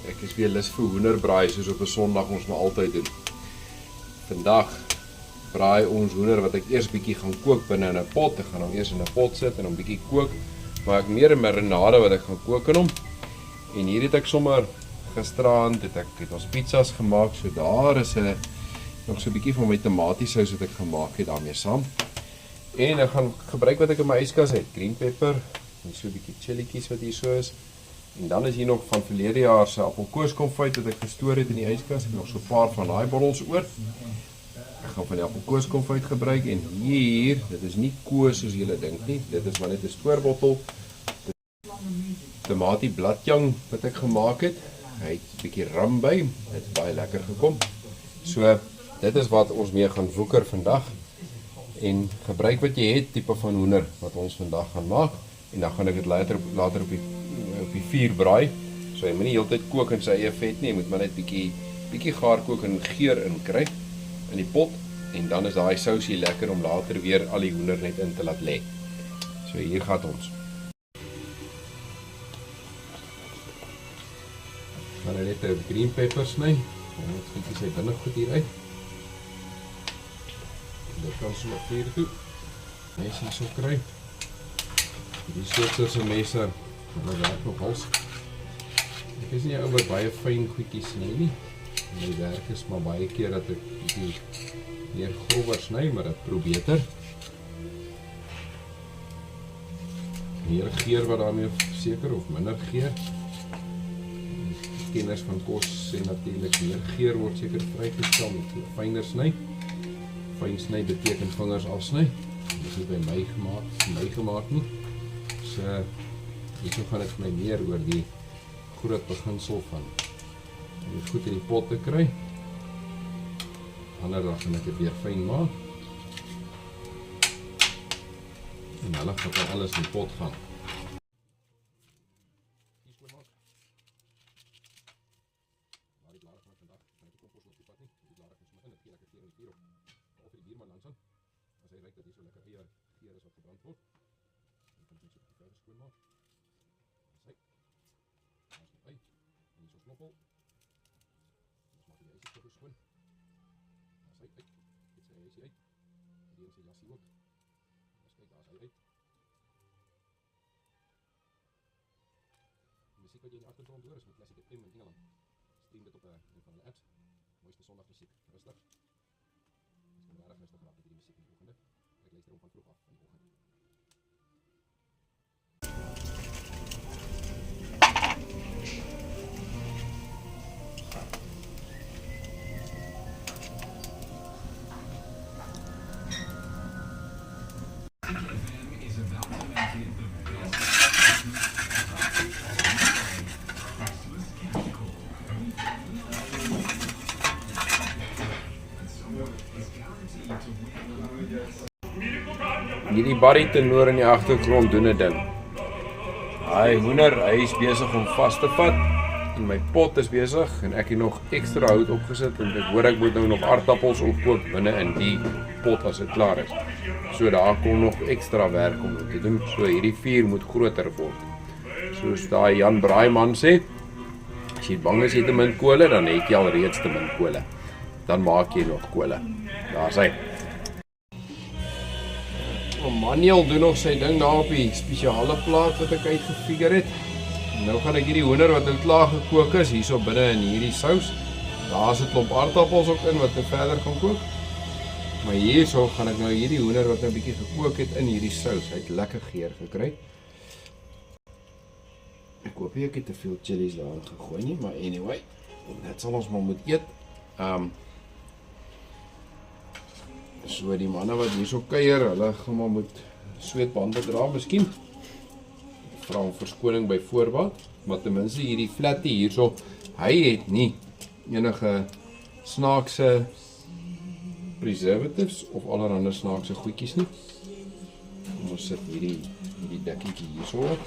Ek is weer lus vir hoenderbraai soos op 'n Sondag ons maar altyd doen. Vandag braai ons hoender wat ek eers bietjie gaan kook binne in 'n pot. Ek gaan hom eers in 'n pot sit en hom bietjie kook. Maar ek meer 'n marinade wat ek gaan kook in hom. En hier het ek sommer gisteraand het ons pizzas gemaak. So daar is nog so 'n bietjie van my tomatiesous wat ek gemaak het daarmee saam. En ek gaan gebruik wat ek in my yskas het, green pepper en so 'n bietjie chillietjies wat hier so is. En dan is hier nog van verlede jaar se appelkooskonfyt wat ek gestoor het in die yskas en nog so 'n paar van daai bottels oor. Ek gaan van die appelkooskonfyt gebruik en hier, dit is nie koos soos julle dink nie, dit is maar net 'n stoorbottel. Tomatie bladjang wat ek gemaak het. Hy het 'n bietjie rum by, dit het baie lekker gekom. So, dit is wat ons mee gaan woeker vandag. En gebruik wat jy het, tipe van hoender wat ons vandag gaan maak. En dan gaan ek dit later op die vuur braai. So jy moet nie heeltyd kook in sy eie vet nie, jy moet maar net bietjie gaar kook en geur in kry in die pot. En dan is daai sousie lekker om later weer al die hoender net in te laat lê. So hier gaan ons. Gaan nou net 'n green pepper sny. En net bietjie sy binne goed hier uit. Dit kan sommer vuur toe. Mes hier so kry. Die soortse messe, hulle werk nog hals. Ek is nie 'n ou wat baie fyn goedjies sny nie. My werk is maar baie keer dat ek bietjie meer grower sny, maar dit probeer beter. Meer geur wat daarmee seker of minder geur. Kenners van kos sê natuurlik meer geur word seker vrygestel met fyner sny. Fyn sny beteken vingers afsny. Dit is nie by my gemaak nie. So hierso gaan dit vir my meer oor die groot beginsel van om dit goed in die pot te kry. Ander dag gaan ek dit weer fyn maak. En hulle gaan alles in die pot gaan. As hy ruik dat hier so lekker geur is wat gebrand word. Dan kan jy so 'n bietjie verder skoon maak. Dis hy. Daar is hy. En hier so knoppel. Ons maak die ysie so skoon. Daar is hy uit. Dit sê hy uit. Die is die lassie ook. Dis kyk, daar is hy uit. Die musiek wat jy in die agtergrond hoor is met Classic FM in Engeland. Stream dit op een van hulle apps. Mooiste Sondagmusiek. Rustig. Dis kan regtig rustig raak met die musiek in die oggende. Ek luister hom van vroeg af in die oggend. Hierdie baritenoor in die agtergrond doen 'n ding. Hy hoender, hy is besig om vas te vat en my pot is besig en ek het nog ekstra hout opgesit en ek hoor ek moet nou nog aardappels opkook binne in die pot as dit klaar is. So daar kom nog ekstra werk om te doen. So hierdie vuur moet groter word. Soos daai Jan Braaiman sê, as jy bang is jy te min kole, dan het jy al reeds te min kole. Dan maak jy nog kole. Daar's hy. Manuel doen nog sy ding daar op die spesiale plaat wat ek uitgefigure het. Nou gaan ek hierdie hoender wat nou klaar gekook is, hierso binne in hierdie sous. Daar's 'n klomp aardappels ook in wat ek verder gaan kook. Maar hierso gaan ek nou hierdie hoender wat nou 'n bietjie gekook het in hierdie sous. Hy het lekker geur gekry. Ek hoop ek het te veel chillies daarin gegooi nie, maar anyway, dit sal ons maar moet eet. So die manne wat hierso kuier, hulle gaan maar moet sweetbande dra miskien. Vra om verskoning by voorbaat, maar ten minste hierdie flatty hierso, hy het nie enige snaakse preservatives of allerhande snaakse goedjies nie. Ons sit hierdie dikkietjie hierso op.